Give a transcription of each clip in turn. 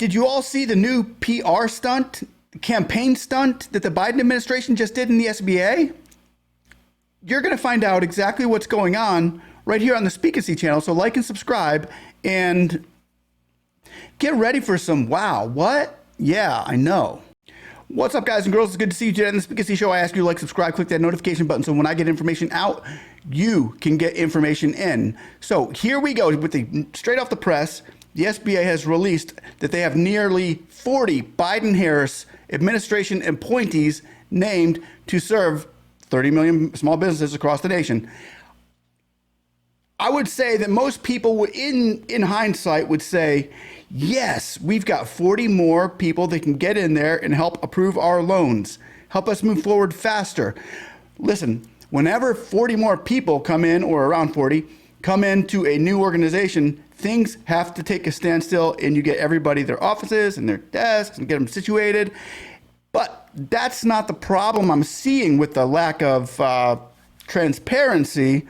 Did you all see the new PR stunt, campaign stunt that the Biden administration just did in the SBA? You're going to find out exactly what's going on right here on the Speakacy channel. So like and subscribe and get ready for some wow. What? Yeah, I know. What's up, guys and girls? It's good to see you today on the Speakacy Show. I ask you to like, subscribe, click that notification button so when I get information out, you can get information in. So here we go with the straight off the press. The SBA has released that they have nearly 40 Biden-Harris administration appointees named to serve 30 million small businesses across the nation. I would say that most people in hindsight would say, yes, we've got 40 more people that can get in there and help approve our loans, help us move forward faster. Listen, whenever 40 more people come in, or around 40, come into a new organization, things have to take a standstill and you get everybody their offices and their desks and get them situated. But that's not the problem I'm seeing with the lack of transparency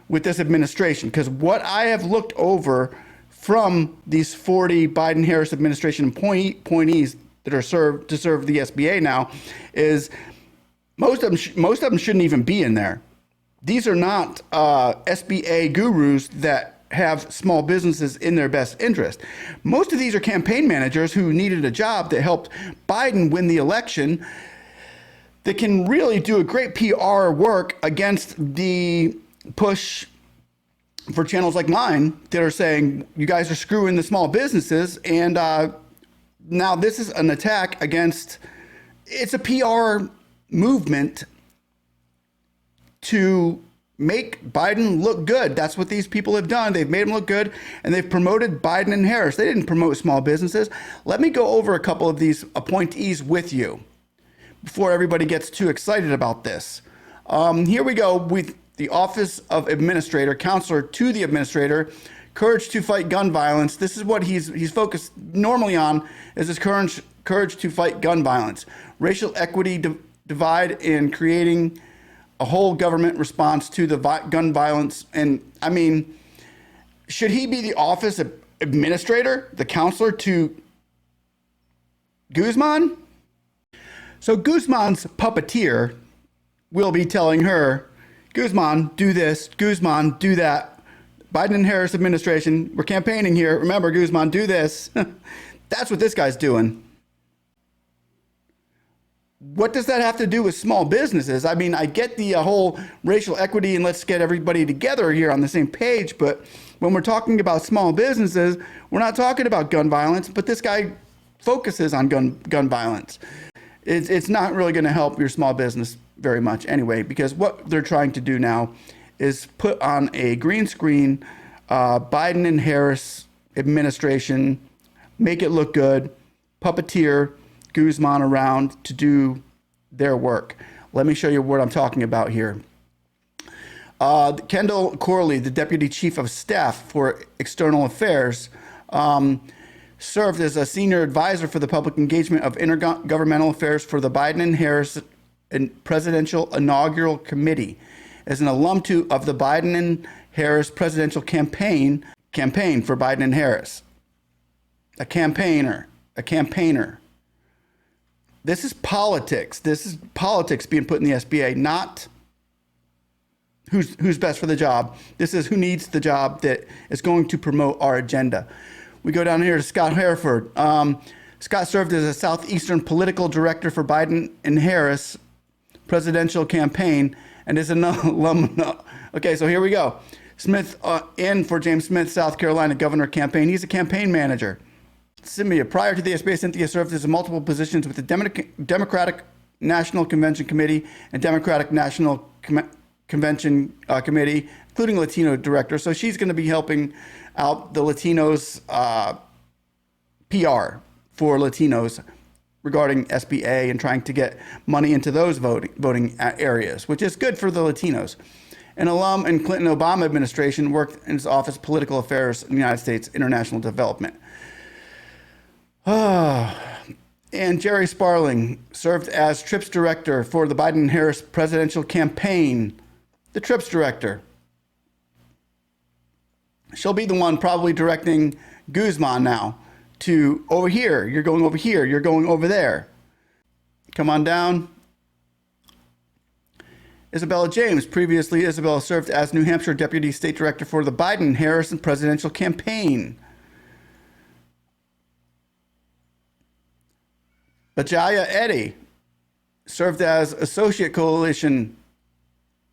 with this administration, because what I have looked over from these 40 Biden-Harris administration appointees that are to serve the SBA now is most of them shouldn't even be in there. These are not SBA gurus that have small businesses in their best interest. Most of these are campaign managers who needed a job that helped Biden win the election, that can really do a great PR work against the push for channels like mine that are saying you guys are screwing the small businesses. And now this is an attack against, it's a PR movement to make Biden look good. That's what these people have done. They've made him look good, and they've promoted Biden and Harris. They didn't promote small businesses. Let me go over a couple of these appointees with you before everybody gets too excited about this. Here we go with the Office of Administrator, Counselor to the Administrator, Courage to Fight Gun Violence. This is what he's focused normally on, is his courage to fight gun violence, racial equity divide, and creating a whole government response to the gun violence. And I mean, should he be the Office of Administrator, the counselor to Guzman? So Guzman's puppeteer will be telling her, Guzman, do this, Guzman, do that. Biden and Harris administration, we're campaigning here. Remember, Guzman, do this. That's what this guy's doing. What does that have to do with small businesses? I mean, I get the whole racial equity and let's get everybody together here on the same page, but when we're talking about small businesses, we're not talking about gun violence, but this guy focuses on gun violence. It's not really going to help your small business very much anyway, because what they're trying to do now is put on a green screen Biden and Harris administration, make it look good, puppeteer Guzman around to do their work. Let me show you what I'm talking about here. Kendall Corley, the Deputy Chief of Staff for External Affairs, served as a senior advisor for the public engagement of intergovernmental affairs for the Biden and Harris Presidential Inaugural Committee. As an alum of the Biden and Harris presidential campaign for Biden and Harris. A campaigner. This is politics. This is politics being put in the SBA, not who's best for the job. This is who needs the job that is going to promote our agenda. We go down here to Scott Hereford. Scott served as a Southeastern political director for Biden and Harris presidential campaign and is an alum. Okay, so here we go. Smith in for James Smith, South Carolina governor campaign. He's a campaign manager. Cynthia, prior to the SBA, Cynthia served as multiple positions with the Democratic National Convention Committee and Democratic National Convention Committee, including Latino director. So she's going to be helping out the Latinos PR for Latinos regarding SBA and trying to get money into those voting areas, which is good for the Latinos. An alum in Clinton-Obama administration, worked in his office political affairs in the United States, international development. And Jerry Sparling served as TRIPS director for the Biden-Harris presidential campaign. The TRIPS director. She'll be the one probably directing Guzman now to over here. You're going over here. You're going over there. Come on down. Isabella James. Previously, Isabella served as New Hampshire Deputy State Director for the Biden-Harris presidential campaign. Bajaya Eddie served as Associate Coalition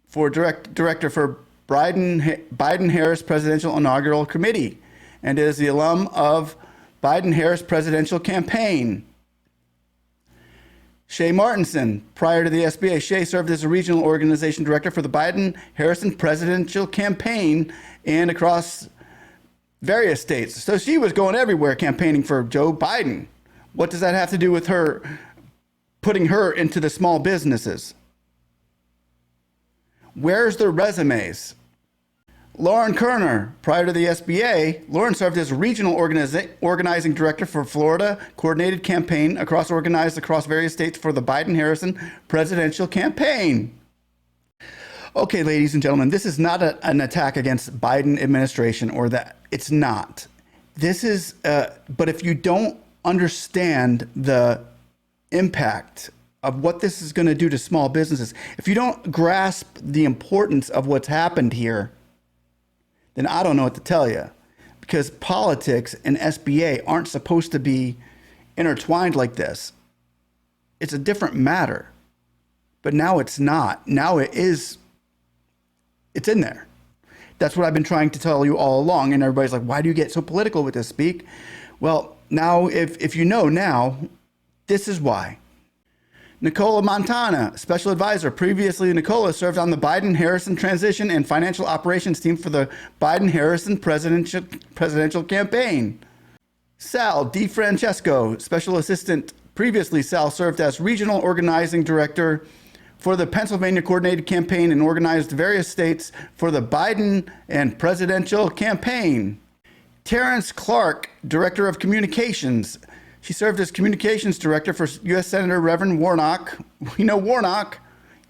for Director for Biden-Harris Presidential Inaugural Committee and is the alum of Biden-Harris Presidential Campaign. Shay Martinson, prior to the SBA, Shay served as a regional organization director for the Biden-Harris Presidential Campaign and across various states. So she was going everywhere campaigning for Joe Biden. What does that have to do with her putting her into the small businesses? Where's their resumes? Lauren Kerner, prior to the SBA, Lauren served as regional organizing director for Florida Coordinated Campaign organized across various states for the Biden-Harris presidential campaign. Okay, ladies and gentlemen, this is not an attack against Biden administration or that. It's not. This is, but if you don't understand the impact of what this is going to do to small businesses, if you don't grasp the importance of what's happened here, then I don't know what to tell you, because politics and SBA aren't supposed to be intertwined like this. It's a different matter, but now it's not. Now it is. It's in there. That's what I've been trying to tell you all along. And everybody's like, why do you get so political with this, Speak? Well, now, if you know now, this is why. Nicola Montana, special advisor. Previously, Nicola served on the Biden-Harris transition and financial operations team for the Biden-Harris presidential campaign. Sal DiFrancesco, special assistant. Previously, Sal served as regional organizing director for the Pennsylvania Coordinated Campaign and organized various states for the Biden and presidential campaign. Terence Clark, director of communications. She served as communications director for U.S. Senator Reverend Warnock. We know Warnock.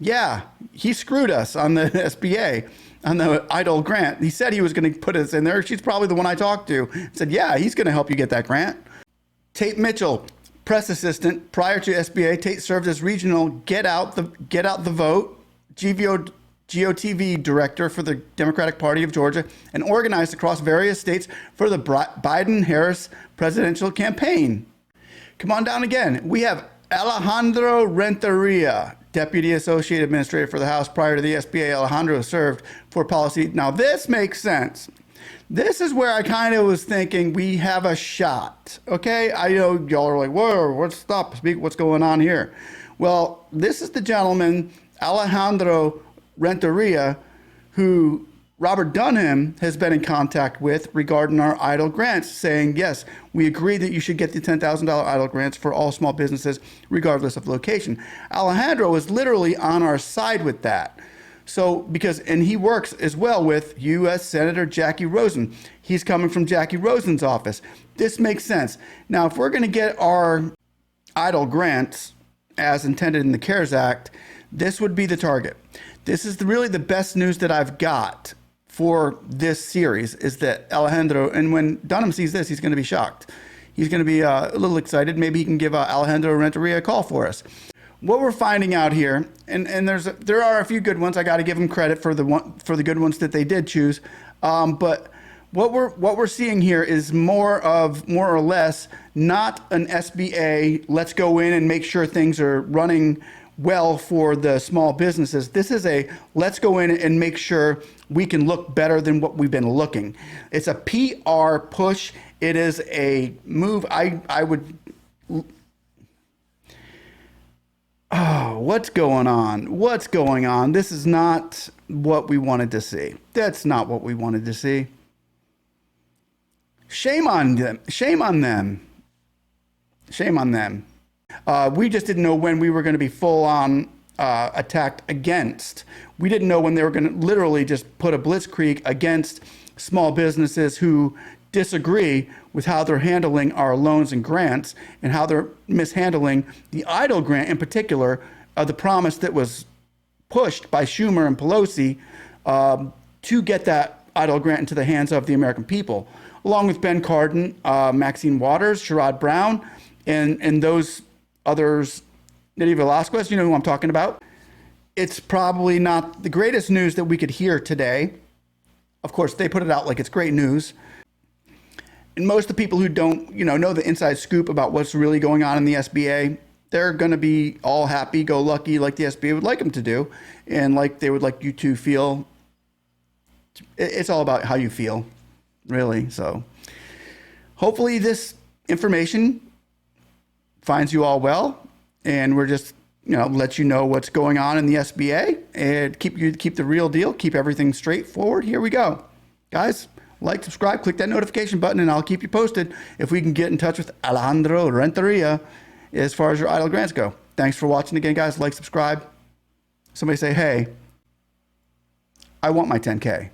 Yeah, he screwed us on the SBA, on the EIDL grant. He said he was going to put us in there. She's probably the one I talked to. Said, yeah, he's going to help you get that grant. Tate Mitchell, press assistant. Prior to SBA, Tate served as regional Get Out the Vote, GOTV director for the Democratic Party of Georgia and organized across various states for the Biden-Harris presidential campaign. Come on down again. We have Alejandro Renteria, Deputy Associate Administrator for the House. Prior to the SBA, Alejandro served for policy. Now, this makes sense. This is where I kind of was thinking we have a shot. Okay? I know y'all are like, whoa, what's going on here? Well, this is the gentleman, Alejandro Renteria, who Robert Dunham has been in contact with regarding our EIDL grants, saying, yes, we agree that you should get the $10,000 EIDL grants for all small businesses, regardless of location. Alejandro is literally on our side with that. So, and he works as well with U.S. Senator Jackie Rosen. He's coming from Jackie Rosen's office. This makes sense. Now, if we're going to get our EIDL grants as intended in the CARES Act, this would be the target. This is really the best news that I've got for this series, is that Alejandro, and when Dunham sees this, he's going to be shocked. He's going to be a little excited. Maybe he can give Alejandro Renteria a call for us. What we're finding out here, and there are a few good ones. I got to give them credit for the good ones that they did choose. But what we're seeing here is more or less not an SBA. Let's go in and make sure things are running well for the small businesses. This is a let's go in and make sure we can look better than what we've been looking. It's a PR push. It is a move. I would. Oh, what's going on? What's going on? This is not what we wanted to see. That's not what we wanted to see. Shame on them. Shame on them. Shame on them. We just didn't know when we were going to be full on attacked against. We didn't know when they were going to literally just put a blitzkrieg against small businesses who disagree with how they're handling our loans and grants and how they're mishandling the EIDL grant in particular, the promise that was pushed by Schumer and Pelosi to get that EIDL grant into the hands of the American people. along with Ben Cardin, Maxine Waters, Sherrod Brown, and those others, Nydia Velasquez, you know who I'm talking about. It's probably not the greatest news that we could hear today. Of course, they put it out like it's great news. And most of the people who don't, know the inside scoop about what's really going on in the SBA, they're going to be all happy-go-lucky like the SBA would like them to do, and like they would like you to feel. It's all about how you feel, really. So hopefully this information finds you all well, and we're just, let you know what's going on in the SBA and keep the real deal, keep everything straightforward. Here we go. Guys, like, subscribe, click that notification button, and I'll keep you posted if we can get in touch with Alejandro Renteria as far as your idle grants go. Thanks for watching again, guys. Like, subscribe. Somebody say, hey, I want my 10K.